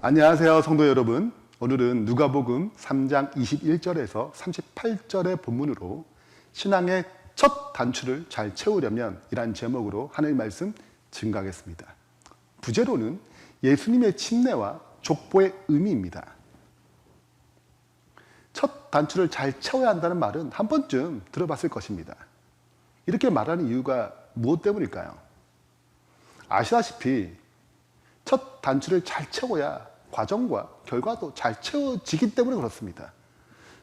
안녕하세요, 성도 여러분. 오늘은 누가복음 3장 21절에서 38절의 본문으로 신앙의 첫 단추를 잘 채우려면 이란 제목으로 하나님의 말씀 증거하겠습니다. 부제로는 예수님의 침례와 족보의 의미입니다. 첫 단추를 잘 채워야 한다는 말은 한 번쯤 들어봤을 것입니다. 이렇게 말하는 이유가 무엇 때문일까요? 아시다시피 첫 단추를 잘 채워야 과정과 결과도 잘 채워지기 때문에 그렇습니다.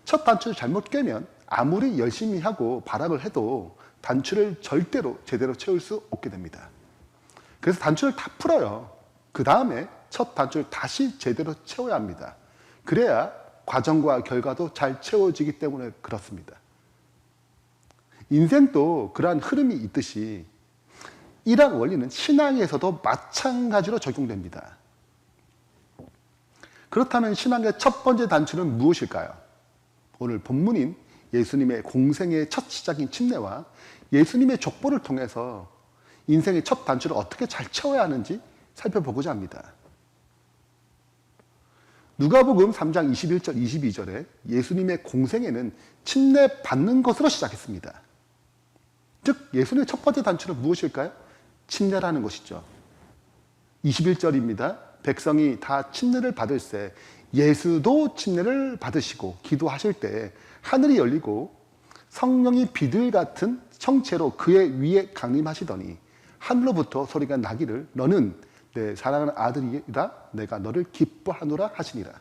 첫 단추를 잘못 깨면 아무리 열심히 하고 발악을 해도 단추를 절대로 제대로 채울 수 없게 됩니다. 그래서 단추를 다 풀어요. 그 다음에 첫 단추를 다시 제대로 채워야 합니다. 그래야 과정과 결과도 잘 채워지기 때문에 그렇습니다. 인생도 그러한 흐름이 있듯이 이러한 원리는 신앙에서도 마찬가지로 적용됩니다. 그렇다면 신앙의 첫 번째 단추는 무엇일까요? 오늘 본문인 예수님의 공생의 첫 시작인 침례와 예수님의 족보를 통해서 인생의 첫 단추를 어떻게 잘 채워야 하는지 살펴보고자 합니다. 누가복음 3장 21절, 22절에 예수님의 공생애는 침례 받는 것으로 시작했습니다. 즉 예수님의 첫 번째 단추는 무엇일까요? 침례라는 것이죠. 21절입니다. 백성이 다 침례를 받을새 예수도 침례를 받으시고 기도하실 때 하늘이 열리고 성령이 비둘 같은 형체로 그의 위에 강림하시더니 하늘로부터 소리가 나기를 너는 내 사랑하는 아들이라 내가 너를 기뻐하노라 하시니라.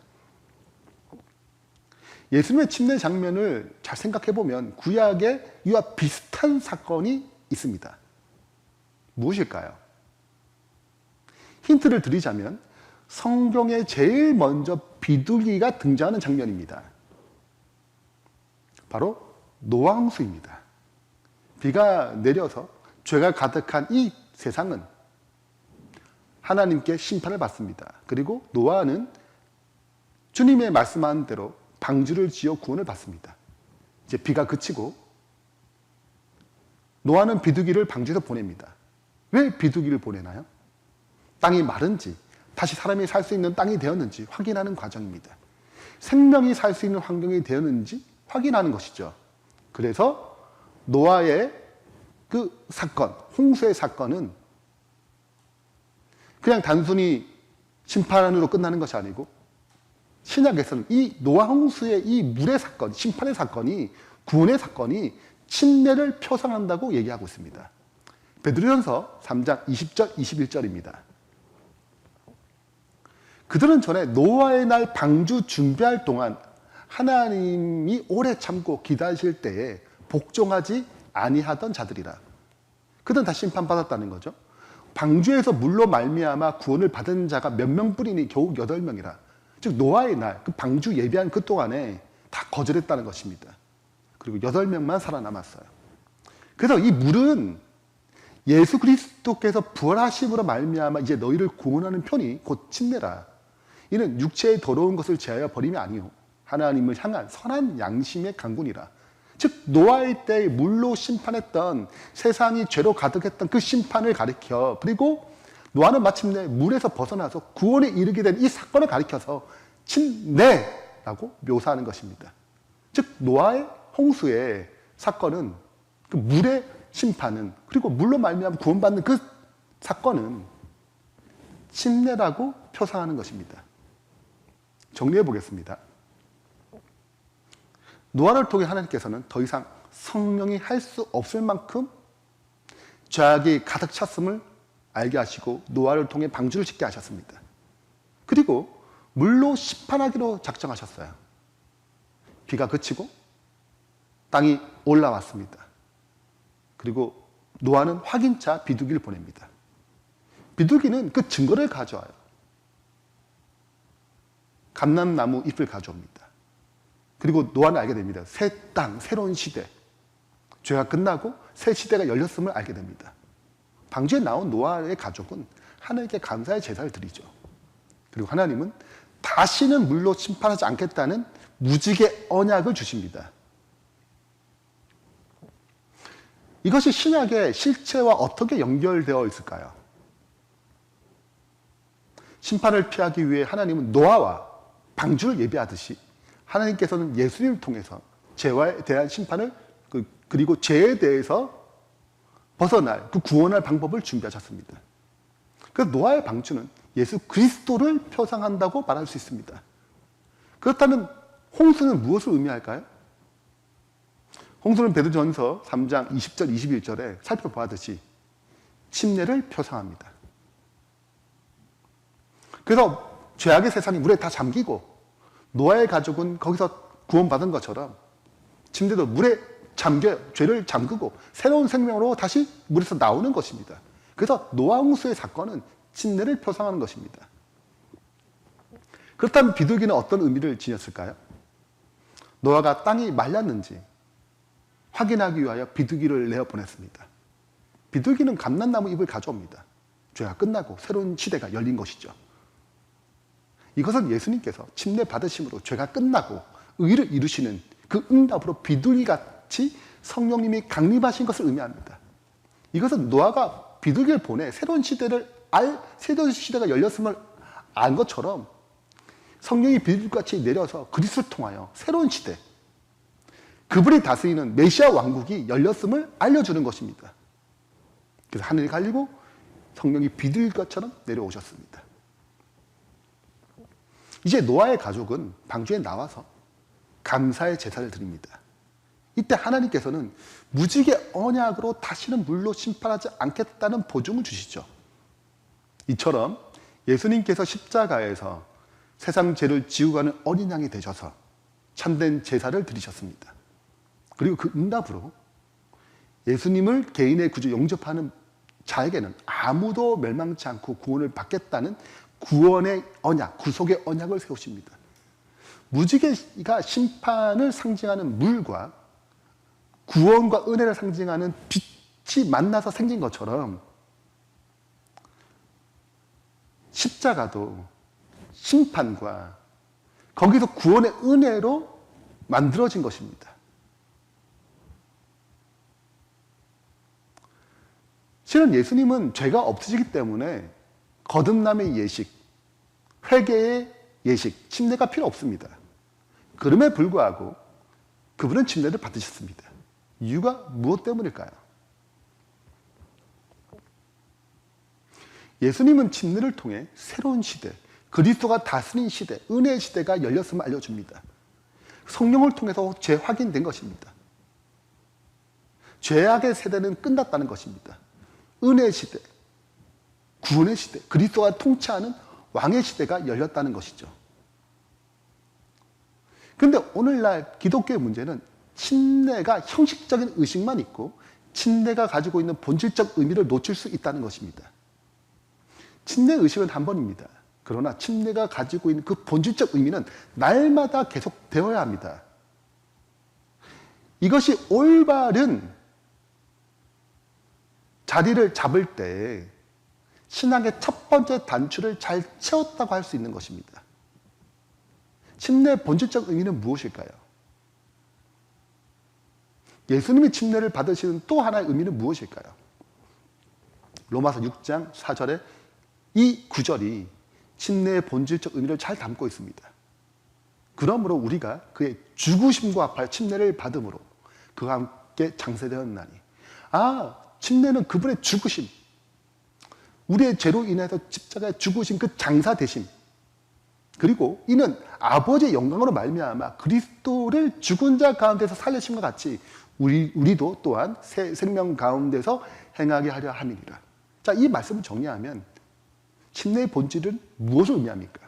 예수님의 침례 장면을 잘 생각해 보면 구약에 이와 비슷한 사건이 있습니다. 무엇일까요? 힌트를 드리자면 성경에 제일 먼저 비둘기가 등장하는 장면입니다. 바로 노아홍수입니다. 비가 내려서 죄가 가득한 이 세상은 하나님께 심판을 받습니다. 그리고 노아는 주님의 말씀한 대로 방주를 지어 구원을 받습니다. 이제 비가 그치고 노아는 비둘기를 방주에서 보냅니다. 왜 비둘기를 보내나요? 땅이 마른지 다시 사람이 살 수 있는 땅이 되었는지 확인하는 과정입니다. 생명이 살 수 있는 환경이 되었는지 확인하는 것이죠. 그래서 노아의 그 사건, 홍수의 사건은 그냥 단순히 심판으로 끝나는 것이 아니고 신약에서는 이 노아 홍수의 이 물의 사건, 심판의 사건이 구원의 사건이 침례를 표상한다고 얘기하고 있습니다. 베드로전서 3장 20절, 21절입니다. 그들은 전에 노아의 날 방주 준비할 동안 하나님이 오래 참고 기다리실 때에 복종하지 아니하던 자들이라. 그들은 다 심판받았다는 거죠. 방주에서 물로 말미암아 구원을 받은 자가 몇 명뿐이니 겨우 8명이라. 즉 노아의 날, 그 방주 예비한 그 동안에 다 거절했다는 것입니다. 그리고 8명만 살아남았어요. 그래서 이 물은 예수 그리스도께서 부활하심으로 말미암아 이제 너희를 구원하는 편이 곧 침례라. 이는 육체의 더러운 것을 제하여 버림이 아니요 하나님을 향한 선한 양심의 강군이라. 즉 노아의 때에 물로 심판했던 세상이 죄로 가득했던 그 심판을 가리켜, 그리고 노아는 마침내 물에서 벗어나서 구원에 이르게 된 이 사건을 가리켜서 침례라고 묘사하는 것입니다. 즉 노아의 홍수의 사건은, 그 물의 심판은, 그리고 물로 말미암아 구원받는 그 사건은 침례라고 표상하는 것입니다. 정리해 보겠습니다. 노아를 통해 하나님께서는 더 이상 성령이 할 수 없을 만큼 죄악이 가득 찼음을 알게 하시고 노아를 통해 방주를 짓게 하셨습니다. 그리고 물로 심판하기로 작정하셨어요. 비가 그치고 땅이 올라왔습니다. 그리고 노아는 확인차 비둘기를 보냅니다. 비둘기는 그 증거를 가져와요. 감람나무 잎을 가져옵니다. 그리고 노아는 알게 됩니다. 새 땅, 새로운 시대. 죄가 끝나고 새 시대가 열렸음을 알게 됩니다. 방주에 나온 노아의 가족은 하나님께 감사의 제사를 드리죠. 그리고 하나님은 다시는 물로 심판하지 않겠다는 무지개 언약을 주십니다. 이것이 신약의 실체와 어떻게 연결되어 있을까요? 심판을 피하기 위해 하나님은 노아와 방주를 예비하듯이 하나님께서는 예수님을 통해서 죄에 대한 심판을 그리고 죄에 대해서 벗어날 그 구원할 방법을 준비하셨습니다. 그래서 노아의 방주는 예수 그리스도를 표상한다고 말할 수 있습니다. 그렇다면 홍수는 무엇을 의미할까요? 홍수는 베드로전서 3장 20절 21절에 살펴보았듯이 침례를 표상합니다. 그래서 죄악의 세상이 물에 다 잠기고 노아의 가족은 거기서 구원받은 것처럼 침례도 물에 죄를 잠그고 새로운 생명으로 다시 물에서 나오는 것입니다. 그래서 노아 홍수의 사건은 침례를 표상하는 것입니다. 그렇다면 비둘기는 어떤 의미를 지녔을까요? 노아가 땅이 말랐는지 확인하기 위하여 비둘기를 내어보냈습니다. 비둘기는 감람나무 잎을 가져옵니다. 죄가 끝나고 새로운 시대가 열린 것이죠. 이것은 예수님께서 침례 받으심으로 죄가 끝나고 의를 이루시는 그 응답으로 비둘기같이 성령님이 강림하신 것을 의미합니다. 이것은 노아가 비둘기를 보내 새로운 시대가 열렸음을 안 것처럼 성령이 비둘기같이 내려서 그리스도를 통하여 새로운 시대, 그분이 다스리는 메시아 왕국이 열렸음을 알려주는 것입니다. 그래서 하늘이 갈리고 성령이 비둘기처럼 내려오셨습니다. 이제 노아의 가족은 방주에 나와서 감사의 제사를 드립니다. 이때 하나님께서는 무지개 언약으로 다시는 물로 심판하지 않겠다는 보증을 주시죠. 이처럼 예수님께서 십자가에서 세상 죄를 지우고 가는 어린 양이 되셔서 참된 제사를 드리셨습니다. 그리고 그 응답으로 예수님을 개인의 구주 영접하는 자에게는 아무도 멸망치 않고 구원을 받겠다는 구원의 언약, 구속의 언약을 세우십니다. 무지개가 심판을 상징하는 물과 구원과 은혜를 상징하는 빛이 만나서 생긴 것처럼 십자가도 심판과 거기서 구원의 은혜로 만들어진 것입니다. 실은 예수님은 죄가 없으시기 때문에 거듭남의 예식, 회개의 예식, 침례가 필요 없습니다. 그럼에 불구하고 그분은 침례를 받으셨습니다. 이유가 무엇 때문일까요? 예수님은 침례를 통해 새로운 시대, 그리스도가 다스린 시대, 은혜의 시대가 열렸음을 알려줍니다. 성령을 통해서 재확인된 것입니다. 죄악의 세대는 끝났다는 것입니다. 은혜의 시대, 구원의 시대, 그리스도가 통치하는 왕의 시대가 열렸다는 것이죠. 그런데 오늘날 기독교의 문제는 침례가 형식적인 의식만 있고 침례가 가지고 있는 본질적 의미를 놓칠 수 있다는 것입니다. 침례 의식은 한 번입니다. 그러나 침례가 가지고 있는 그 본질적 의미는 날마다 계속되어야 합니다. 이것이 올바른 자리를 잡을 때 신앙의 첫 번째 단추를 잘 채웠다고 할 수 있는 것입니다. 침례의 본질적 의미는 무엇일까요? 예수님이 침례를 받으시는 또 하나의 의미는 무엇일까요? 로마서 6장 4절에 이 구절이 침례의 본질적 의미를 잘 담고 있습니다. 그러므로 우리가 그의 죽으심과 합할 침례를 받음으로 그와 함께 장세되었나니. 침례는 그분의 죽으심, 우리의 죄로 인해서 십자가에 죽으신 그 장사되심, 그리고 이는 아버지의 영광으로 말미암아 그리스도를 죽은 자 가운데서 살리심과 같이 우리도 또한 새 생명 가운데서 행하게 하려 함이니라. 자, 이 말씀을 정리하면 침례의 본질은 무엇을 의미합니까?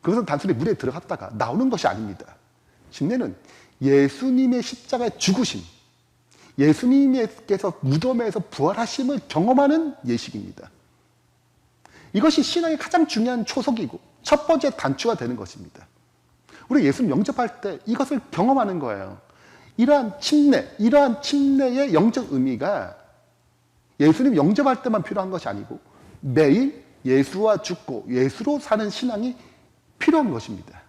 그것은 단순히 물에 들어갔다가 나오는 것이 아닙니다. 침례는 예수님의 십자가의 죽으심, 예수님께서 무덤에서 부활하심을 경험하는 예식입니다. 이것이 신앙의 가장 중요한 초석이고 첫 번째 단추가 되는 것입니다. 우리 예수님 영접할 때 이것을 경험하는 거예요. 이러한 침례의 영적 의미가 예수님 영접할 때만 필요한 것이 아니고 매일 예수와 죽고 예수로 사는 신앙이 필요한 것입니다.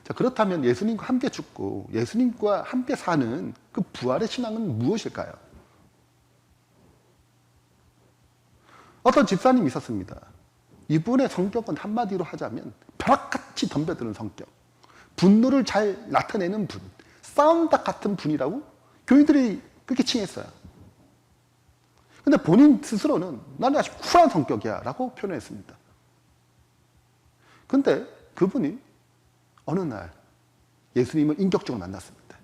자, 그렇다면 예수님과 함께 죽고 예수님과 함께 사는 그 부활의 신앙은 무엇일까요? 어떤 집사님이 있었습니다. 이분의 성격은 한마디로 하자면 벼락같이 덤벼드는 성격, 분노를 잘 나타내는 분, 싸움닭 같은 분이라고 교인들이 그렇게 칭했어요. 근데 본인 스스로는 나는 아주 쿨한 성격이야 라고 표현했습니다. 근데 그분이 어느 날 예수님을 인격적으로 만났습니다.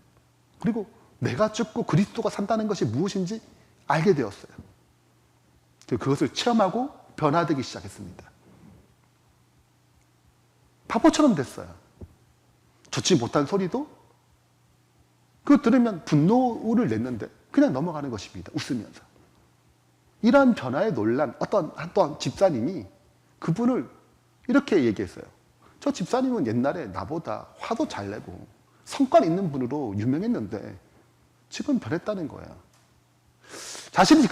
그리고 내가 죽고 그리스도가 산다는 것이 무엇인지 알게 되었어요. 그것을 체험하고 변화되기 시작했습니다. 바보처럼 됐어요. 좋지 못한 소리도 그거 들으면 분노를 냈는데 그냥 넘어가는 것입니다. 웃으면서. 이러한 변화에 놀란 어떤 집사님이 그분을 이렇게 얘기했어요. 저 집사님은 옛날에 나보다 화도 잘 내고 성깔 있는 분으로 유명했는데 지금 변했다는 거예요. 자신이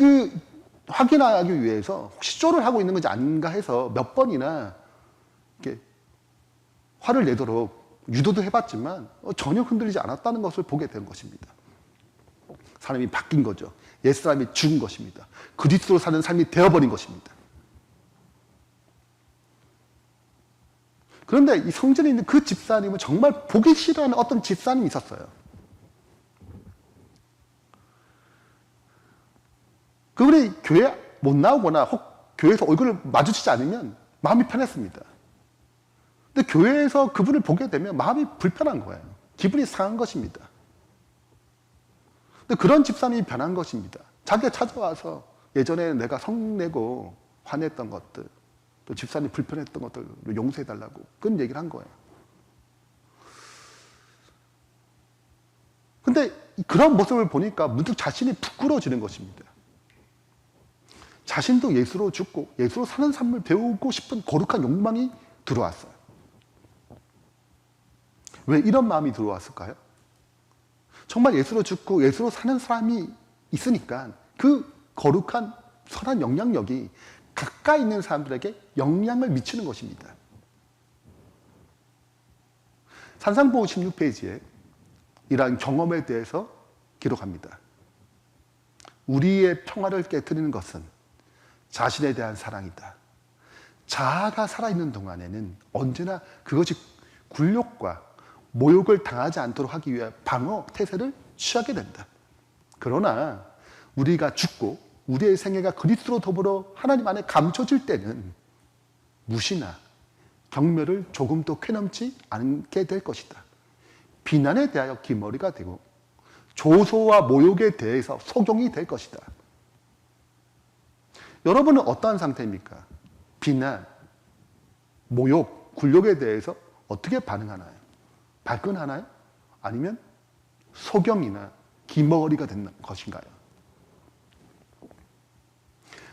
확인하기 위해서 혹시 쪼를 하고 있는 건지 아닌가 해서 몇 번이나 이렇게 화를 내도록 유도도 해봤지만 전혀 흔들리지 않았다는 것을 보게 된 것입니다. 사람이 바뀐 거죠. 옛사람이 죽은 것입니다. 그리스도로 사는 삶이 되어버린 것입니다. 그런데 이 성전에 있는 그 집사님은 정말 보기 싫어하는 어떤 집사님이 있었어요. 그분이 교회 못 나오거나 혹 교회에서 얼굴을 마주치지 않으면 마음이 편했습니다. 근데 교회에서 그분을 보게 되면 마음이 불편한 거예요. 기분이 상한 것입니다. 근데 그런 집사님이 변한 것입니다. 자기가 찾아와서 예전에 내가 성내고 화냈던 것들, 또 집사님 불편했던 것들을 용서해달라고 그런 얘기를 한 거예요. 근데 그런 모습을 보니까 문득 자신이 부끄러워지는 것입니다. 자신도 예수로 죽고 예수로 사는 삶을 배우고 싶은 거룩한 욕망이 들어왔어요. 왜 이런 마음이 들어왔을까요? 정말 예수로 죽고 예수로 사는 사람이 있으니까 그 거룩한 선한 영향력이 가까이 있는 사람들에게 영향을 미치는 것입니다. 산상보호 16페이지에 이러한 경험에 대해서 기록합니다. 우리의 평화를 깨트리는 것은 자신에 대한 사랑이다. 자아가 살아있는 동안에는 언제나 그것이 굴욕과 모욕을 당하지 않도록 하기 위해 방어 태세를 취하게 된다. 그러나 우리가 죽고 우리의 생애가 그리스도로 더불어 하나님 안에 감춰질 때는 무시나 경멸을 조금도 쾌넘지 않게 될 것이다. 비난에 대하여 기머리가 되고 조소와 모욕에 대해서 소경이 될 것이다. 여러분은 어떠한 상태입니까? 비난, 모욕, 굴욕에 대해서 어떻게 반응하나요? 발끈하나요? 아니면 소경이나 기머리가 되는 것인가요?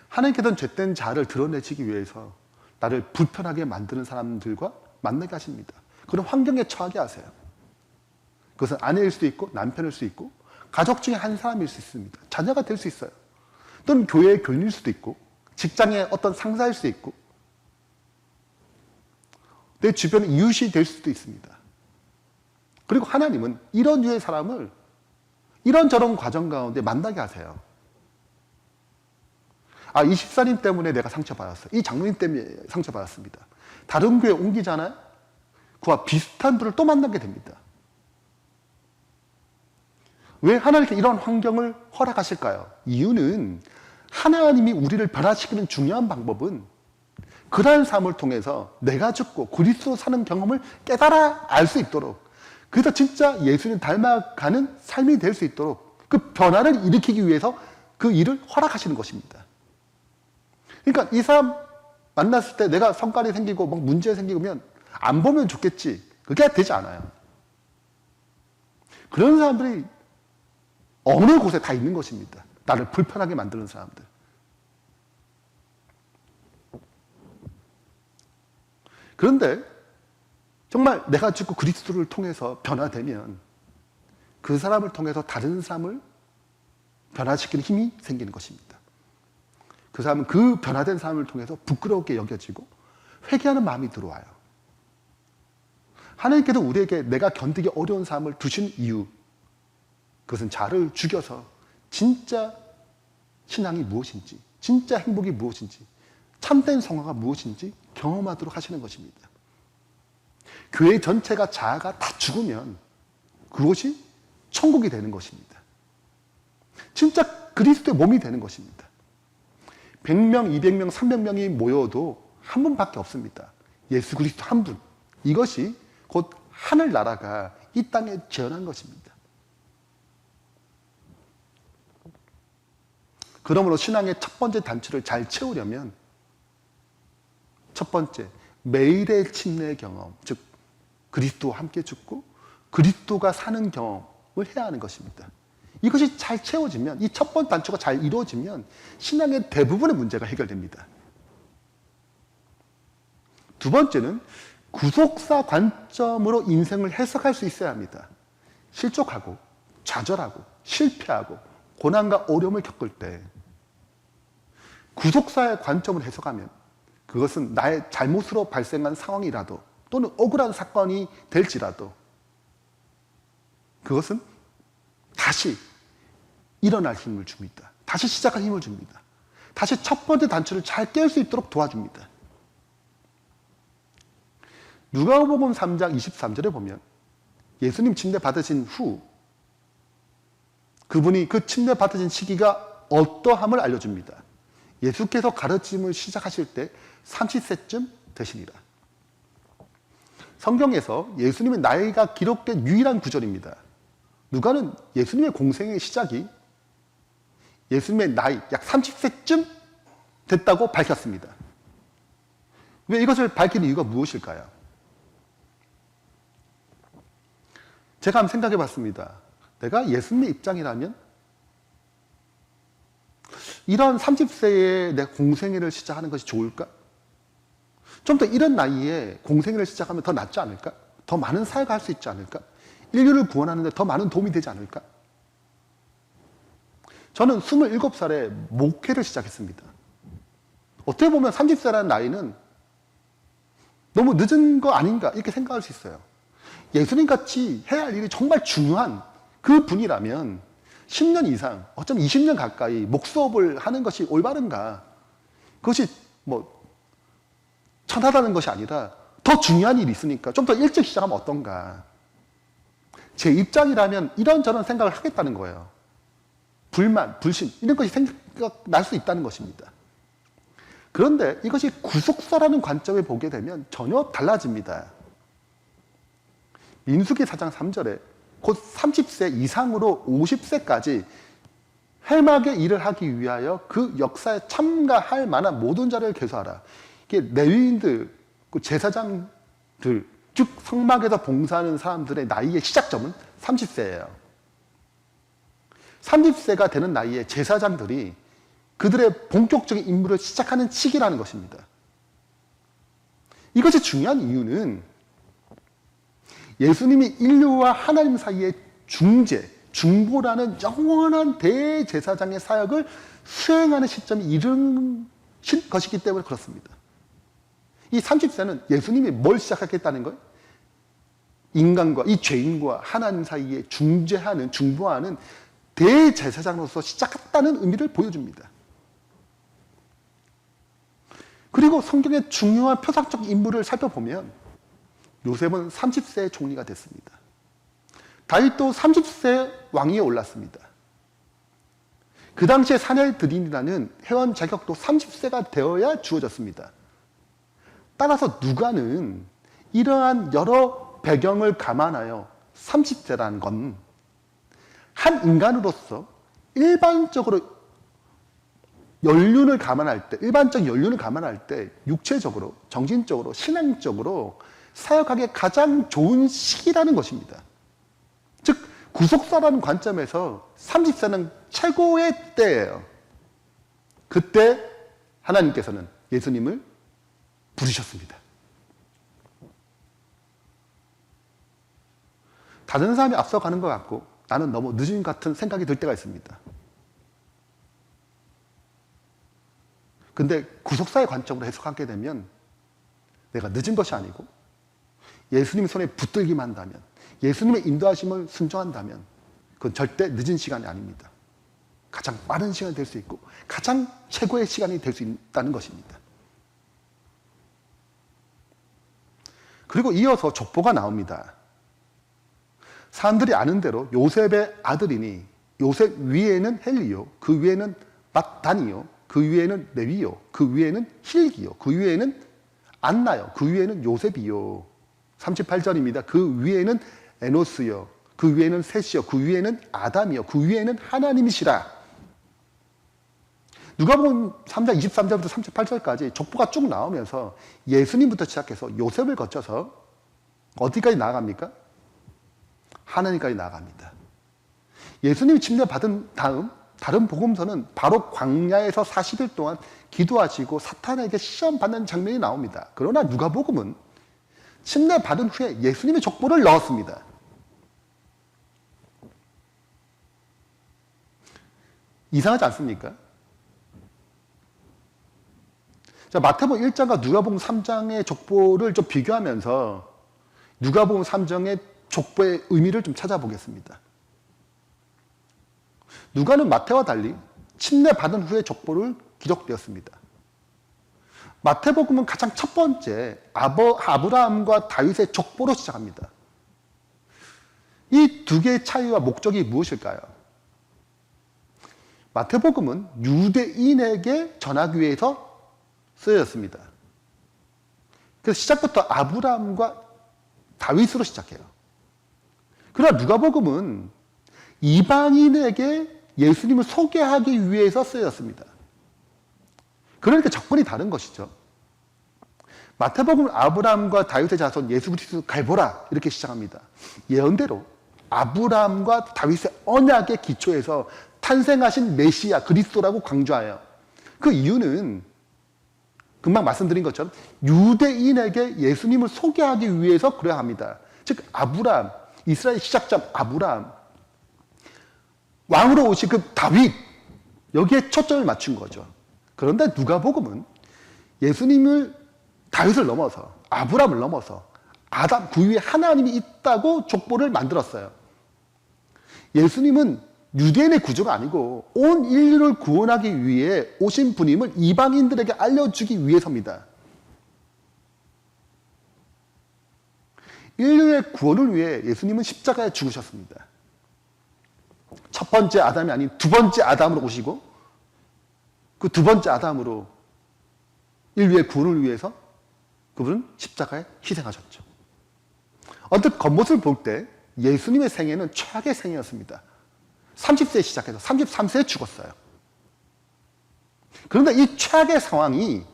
하나님께서는 죄된 자를 드러내시기 위해서 나를 불편하게 만드는 사람들과 만나게 하십니다. 그런 환경에 처하게 하세요. 그것은 아내일 수도 있고 남편일 수도 있고 가족 중에 한 사람일 수 있습니다. 자녀가 될 수 있어요. 또는 교회의 교인일 수도 있고 직장의 어떤 상사일 수도 있고 내 주변의 이웃이 될 수도 있습니다. 그리고 하나님은 이런 류의 사람을 이런저런 과정 가운데 만나게 하세요. 이 집사님 때문에 내가 상처받았어요. 이 장로님 때문에 상처받았습니다. 다른 교회 옮기잖아요. 그와 비슷한 분을 또 만나게 됩니다. 왜 하나님께 이런 환경을 허락하실까요? 이유는 하나님이 우리를 변화시키는 중요한 방법은 그러한 삶을 통해서 내가 죽고 그리스도로 사는 경험을 깨달아 알 수 있도록, 그래서 진짜 예수님 닮아가는 삶이 될 수 있도록 그 변화를 일으키기 위해서 그 일을 허락하시는 것입니다. 그러니까 이 사람 만났을 때 내가 성깔이 생기고 막 문제 생기면 안 보면 좋겠지, 그게 되지 않아요. 그런 사람들이 어느 곳에 다 있는 것입니다. 나를 불편하게 만드는 사람들. 그런데 정말 내가 죽고 그리스도를 통해서 변화되면 그 사람을 통해서 다른 사람을 변화시키는 힘이 생기는 것입니다. 그 사람은 그 변화된 사람을 통해서 부끄럽게 여겨지고 회개하는 마음이 들어와요. 하나님께서 우리에게 내가 견디기 어려운 삶을 두신 이유, 그것은 자를 죽여서 진짜 신앙이 무엇인지, 진짜 행복이 무엇인지 참된 성화가 무엇인지 경험하도록 하시는 것입니다. 교회 전체가 자아가 다 죽으면 그것이 천국이 되는 것입니다. 진짜 그리스도의 몸이 되는 것입니다. 100명, 200명, 300명이 모여도 한 분밖에 없습니다. 예수 그리스도 한 분. 이것이 곧 하늘나라가 이 땅에 재현한 것입니다. 그러므로 신앙의 첫 번째 단추를 잘 채우려면 첫 번째, 매일의 침례 경험, 즉 그리스도와 함께 죽고 그리스도가 사는 경험을 해야 하는 것입니다. 이것이 잘 채워지면, 이 첫 번째 단추가 잘 이루어지면 신앙의 대부분의 문제가 해결됩니다. 두 번째는 구속사 관점으로 인생을 해석할 수 있어야 합니다. 실족하고 좌절하고 실패하고 고난과 어려움을 겪을 때 구속사의 관점을 해석하면 그것은 나의 잘못으로 발생한 상황이라도 또는 억울한 사건이 될지라도 그것은 다시 일어날 힘을 줍니다. 다시 시작할 힘을 줍니다. 다시 첫 번째 단추를 잘 깰 수 있도록 도와줍니다. 누가복음 3장 23절에 보면 예수님 침례 받으신 후 그분이 그 침례 받으신 시기가 어떠함을 알려줍니다. 예수께서 가르침을 시작하실 때 30세쯤 되시니라. 성경에서 예수님의 나이가 기록된 유일한 구절입니다. 누가는 예수님의 공생의 시작이 예수님의 나이 약 30세쯤 됐다고 밝혔습니다. 왜 이것을 밝힌 이유가 무엇일까요? 제가 한번 생각해 봤습니다. 내가 예수님의 입장이라면 이런 30세에 내 공생애를 시작하는 것이 좋을까? 좀 더 이런 나이에 공생애를 시작하면 더 낫지 않을까? 더 많은 사역을 할 수 있지 않을까? 인류를 구원하는 데 더 많은 도움이 되지 않을까? 저는 27살에 목회를 시작했습니다. 어떻게 보면 30세라는 나이는 너무 늦은 거 아닌가 이렇게 생각할 수 있어요. 예수님 같이 해야 할 일이 정말 중요한 그 분이라면 10년 이상, 어쩌면 20년 가까이 목수업을 하는 것이 올바른가? 그것이 뭐 천하다는 것이 아니라 더 중요한 일이 있으니까 좀 더 일찍 시작하면 어떤가? 제 입장이라면 이런저런 생각을 하겠다는 거예요. 불만, 불신 이런 것이 생각날 수 있다는 것입니다. 그런데 이것이 구속사라는 관점에 보게 되면 전혀 달라집니다. 민수기 4장 3절에 곧 30세 이상으로 50세까지 회막의 일을 하기 위하여 그 역사에 참가할 만한 모든 자를 계수하라. 이게 레위인들, 제사장들, 즉 성막에서 봉사하는 사람들의 나이의 시작점은 30세예요. 30세가 되는 나이에 제사장들이 그들의 본격적인 임무를 시작하는 시기라는 것입니다. 이것이 중요한 이유는 예수님이 인류와 하나님 사이의 중재, 중보라는 영원한 대제사장의 사역을 수행하는 시점이 이른 것이기 때문에 그렇습니다. 이 30세는 예수님이 뭘 시작하겠다는 거예요? 인간과 이 죄인과 하나님 사이에 중재하는, 중보하는 대제사장으로서 시작했다는 의미를 보여줍니다. 그리고 성경의 중요한 표상적 인물을 살펴보면 요셉은 30세의 총리가 됐습니다. 다윗도 30세 왕위에 올랐습니다. 그 당시에 사내들인이라는 회원 자격도 30세가 되어야 주어졌습니다. 따라서 누가는 이러한 여러 배경을 감안하여 30세라는 건 한 인간으로서 일반적으로 연륜을 감안할 때, 일반적 연륜을 감안할 때 육체적으로, 정신적으로, 신앙적으로 사역하기에 가장 좋은 시기라는 것입니다. 즉 구속사라는 관점에서 30세는 최고의 때예요. 그때 하나님께서는 예수님을 부르셨습니다. 다른 사람이 앞서가는 것 같고 나는 너무 늦은 것 같은 생각이 들 때가 있습니다. 근데 구속사의 관점으로 해석하게 되면 내가 늦은 것이 아니고 예수님 손에 붙들기만 한다면, 예수님의 인도하심을 순종한다면 그건 절대 늦은 시간이 아닙니다. 가장 빠른 시간이 될 수 있고 가장 최고의 시간이 될 수 있다는 것입니다. 그리고 이어서 족보가 나옵니다. 사람들이 아는 대로 요셉의 아들이니 요셉 위에는 헬리요, 그 위에는 맏단이요, 그 위에는 레위요, 그 위에는 힐기요, 그 위에는 안나요, 그 위에는 요셉이요. 38절입니다. 그 위에는 에노스요, 그 위에는 셋이요, 그 위에는 아담이요, 그 위에는 하나님이시라. 누가복음 3장 23절부터 38절까지 족보가 쭉 나오면서 예수님부터 시작해서 요셉을 거쳐서 어디까지 나아갑니까? 하나님까지 나아갑니다. 예수님이 침례받은 다음 다른 복음서는 바로 광야에서 40일 동안 기도하시고 사탄에게 시험받는 장면이 나옵니다. 그러나 누가복음은 침례받은 후에 예수님의 족보를 넣었습니다. 이상하지 않습니까? 자, 마태복음 1장과 누가복음 3장의 족보를 좀 비교하면서 누가복음 3장의 족보의 의미를 좀 찾아보겠습니다. 누가는 마태와 달리 침례받은 후에 족보를 기록되었습니다. 마태복음은 가장 첫 번째 아브라함과 다윗의 족보로 시작합니다. 이 두 개의 차이와 목적이 무엇일까요? 마태복음은 유대인에게 전하기 위해서 쓰여졌습니다. 그래서 시작부터 아브라함과 다윗으로 시작해요. 그러나 누가복음은 이방인에게 예수님을 소개하기 위해서 쓰였습니다. 그러니까 접근이 다른 것이죠. 마태복음은 아브라함과 다윗의 자손 예수 그리스도 갈보라 이렇게 시작합니다. 예언대로 아브라함과 다윗의 언약의 기초에서 탄생하신 메시아 그리스도라고 강조하여 그 이유는 금방 말씀드린 것처럼 유대인에게 예수님을 소개하기 위해서 그래야 합니다. 즉 아브라함, 이스라엘 시작자 아브라함, 왕으로 오신 그 다윗, 여기에 초점을 맞춘 거죠. 그런데 누가복음은 예수님을 다윗을 넘어서 아브라함을 넘어서 아담 그 위에 하나님이 있다고 족보를 만들었어요. 예수님은 유대인의 구조가 아니고 온 인류를 구원하기 위해 오신 분임을 이방인들에게 알려주기 위해서입니다. 인류의 구원을 위해 예수님은 십자가에 죽으셨습니다. 첫 번째 아담이 아닌 두 번째 아담으로 오시고 그 두 번째 아담으로 인류의 구원을 위해서 그분은 십자가에 희생하셨죠. 언뜻 겉모습을 볼 때 예수님의 생애는 최악의 생애였습니다. 30세에 시작해서 33세에 죽었어요. 그런데 이 최악의 상황이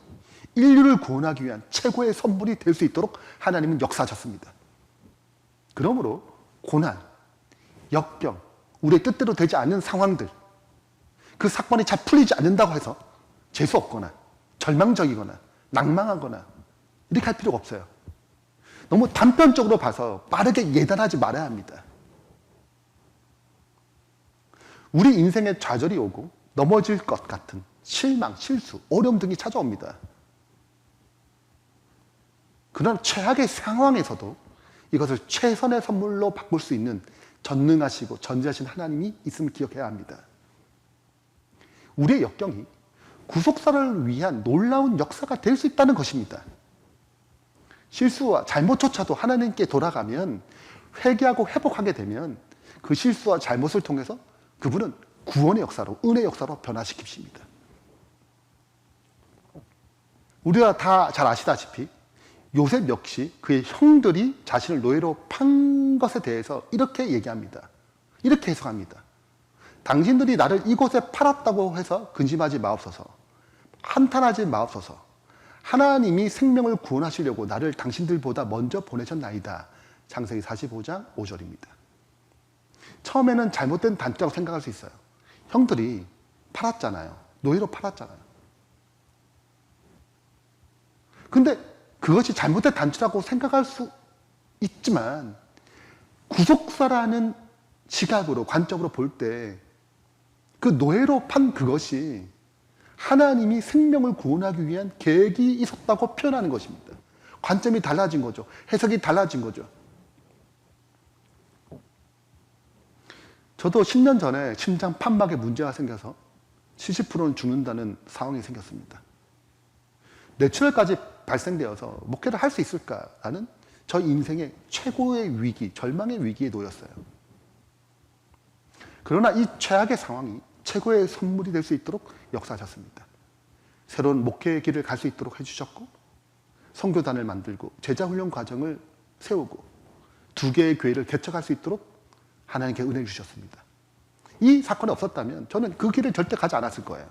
인류를 구원하기 위한 최고의 선물이 될 수 있도록 하나님은 역사하셨습니다. 그러므로 고난, 역경, 우리의 뜻대로 되지 않는 상황들, 그 사건이 잘 풀리지 않는다고 해서 재수 없거나 절망적이거나 낭망하거나 이렇게 할 필요가 없어요. 너무 단편적으로 봐서 빠르게 예단하지 말아야 합니다. 우리 인생에 좌절이 오고 넘어질 것 같은 실망, 실수, 어려움 등이 찾아옵니다. 그런 최악의 상황에서도 이것을 최선의 선물로 바꿀 수 있는 전능하시고 전지하신 하나님이 있음을 기억해야 합니다. 우리의 역경이 구속사를 위한 놀라운 역사가 될 수 있다는 것입니다. 실수와 잘못조차도 하나님께 돌아가면 회개하고 회복하게 되면 그 실수와 잘못을 통해서 그분은 구원의 역사로, 은혜의 역사로 변화시키십니다. 우리가 다 잘 아시다시피 요셉 역시 그의 형들이 자신을 노예로 판 것에 대해서 이렇게 얘기합니다. 이렇게 해석합니다. 당신들이 나를 이곳에 팔았다고 해서 근심하지 마옵소서. 한탄하지 마옵소서. 하나님이 생명을 구원하시려고 나를 당신들보다 먼저 보내셨나이다. 창세기 45장 5절입니다. 처음에는 잘못된 단죄라고 생각할 수 있어요. 형들이 팔았잖아요. 노예로 팔았잖아요. 근데 그것이 잘못된 단죄라고 생각할 수 있지만 구속사라는 시각으로 관점으로 볼 때 그 노예로 판 그것이 하나님이 생명을 구원하기 위한 계획이 있었다고 표현하는 것입니다. 관점이 달라진 거죠. 해석이 달라진 거죠. 저도 10년 전에 심장 판막에 문제가 생겨서 70%는 죽는다는 상황이 생겼습니다. 뇌출혈까지 발생되어서 목회를 할 수 있을까라는 저 인생의 최고의 위기, 절망의 위기에 놓였어요. 그러나 이 최악의 상황이 최고의 선물이 될 수 있도록 역사하셨습니다. 새로운 목회의 길을 갈 수 있도록 해주셨고, 선교단을 만들고 제자훈련 과정을 세우고 2개의 교회를 개척할 수 있도록 하나님께 은혜를 주셨습니다. 이 사건이 없었다면 저는 그 길을 절대 가지 않았을 거예요.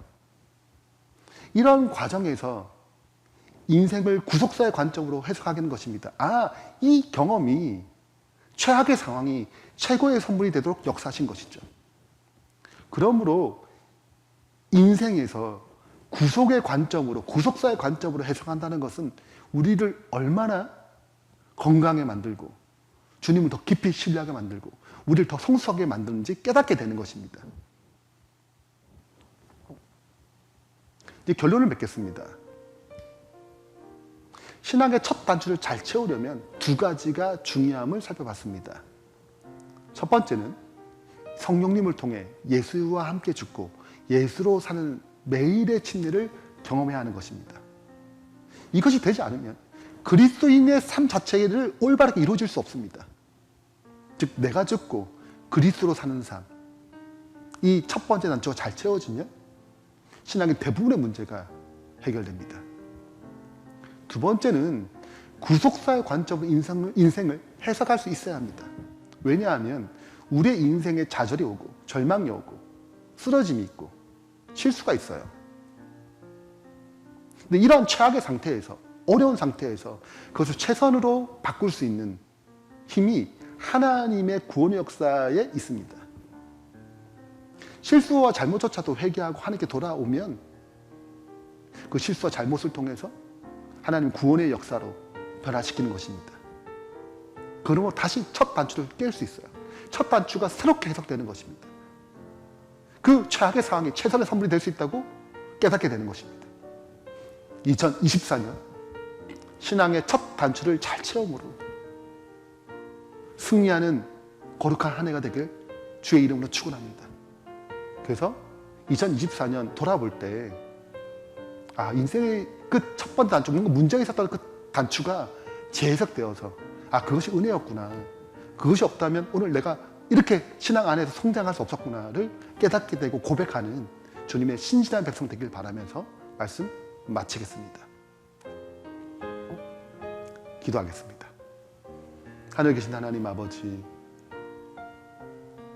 이런 과정에서 인생을 구속사의 관점으로 해석하게 된 것입니다. 이 경험이 최악의 상황이 최고의 선물이 되도록 역사하신 것이죠. 그러므로 인생에서 구속의 관점으로, 구속사의 관점으로 해석한다는 것은 우리를 얼마나 건강하게 만들고 주님을 더 깊이 신뢰하게 만들고 우리를 더 성숙하게 만드는지 깨닫게 되는 것입니다. 이제 결론을 맺겠습니다. 신앙의 첫 단추를 잘 채우려면 2가지가 중요함을 살펴봤습니다. 첫 번째는 성령님을 통해 예수와 함께 죽고 예수로 사는 매일의 침례를 경험해야 하는 것입니다. 이것이 되지 않으면 그리스도인의 삶 자체를 올바르게 이루어질 수 없습니다. 즉 내가 죽고 그리스도로 사는 삶, 이 첫 번째 단추가 잘 채워지면 신앙의 대부분의 문제가 해결됩니다. 2번째는 구속사의 관점으로 인생을 해석할 수 있어야 합니다. 왜냐하면 우리의 인생에 좌절이 오고 절망이 오고 쓰러짐이 있고 실수가 있어요. 근데 이런 최악의 상태에서, 어려운 상태에서 그것을 최선으로 바꿀 수 있는 힘이 하나님의 구원의 역사에 있습니다. 실수와 잘못조차도 회개하고 하나님께 돌아오면 그 실수와 잘못을 통해서 하나님 구원의 역사로 변화시키는 것입니다. 그러므로 다시 첫 단추를 깰 수 있어요. 첫 단추가 새롭게 해석되는 것입니다. 그 최악의 상황이 최선의 선물이 될 수 있다고 깨닫게 되는 것입니다. 2024년 신앙의 첫 단추를 잘 채움으로 승리하는 거룩한 한 해가 되길 주의 이름으로 축원합니다. 그래서 2024년 돌아볼 때 인생의 그 첫 번째 단추, 뭔가 문제가 있었던 그 단추가 재해석되어서 그것이 은혜였구나, 그것이 없다면 오늘 내가 이렇게 신앙 안에서 성장할 수 없었구나를 깨닫게 되고 고백하는 주님의 신실한 백성 되길 바라면서 말씀 마치겠습니다. 기도하겠습니다. 하늘에 계신 하나님 아버지,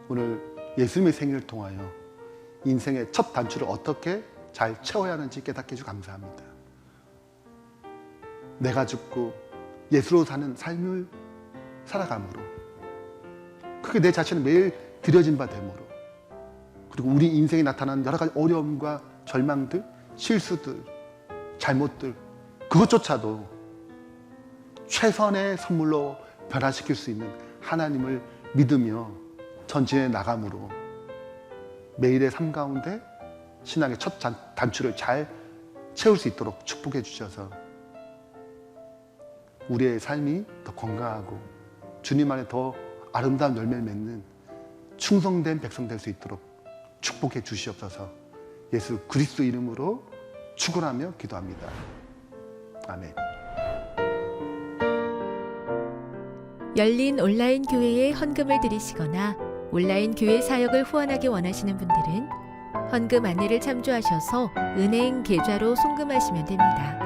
오늘 예수님의 생일을 통하여 인생의 첫 단추를 어떻게 잘 채워야 하는지 깨닫게 해주셔서 감사합니다. 내가 죽고 예수로 사는 삶을 살아감으로, 그게 내 자신을 매일 들여진 바 됨으로, 그리고 우리 인생에 나타나는 여러 가지 어려움과 절망들, 실수들, 잘못들, 그것조차도 최선의 선물로 변화시킬 수 있는 하나님을 믿으며 전진해 나감으로 매일의 삶 가운데 신앙의 첫 단추를 잘 채울 수 있도록 축복해 주셔서 우리의 삶이 더 건강하고 주님 안에 더 아름다운 열매를 맺는 충성된 백성 될 수 있도록 축복해 주시옵소서. 예수 그리스도 이름으로 축원하며 기도합니다. 아멘. 열린 온라인 교회에 헌금을 드리시거나 온라인 교회 사역을 후원하기 원하시는 분들은 헌금 안내를 참조하셔서 은행 계좌로 송금하시면 됩니다.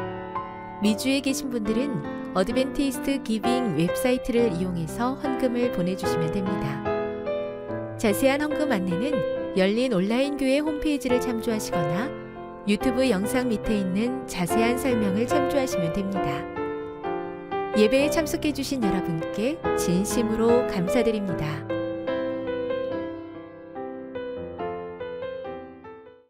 미주에 계신 분들은 어드벤티스트 기빙 웹사이트를 이용해서 헌금을 보내주시면 됩니다. 자세한 헌금 안내는 열린 온라인 교회 홈페이지를 참조하시거나 유튜브 영상 밑에 있는 자세한 설명을 참조하시면 됩니다. 예배에 참석해주신 여러분께 진심으로 감사드립니다.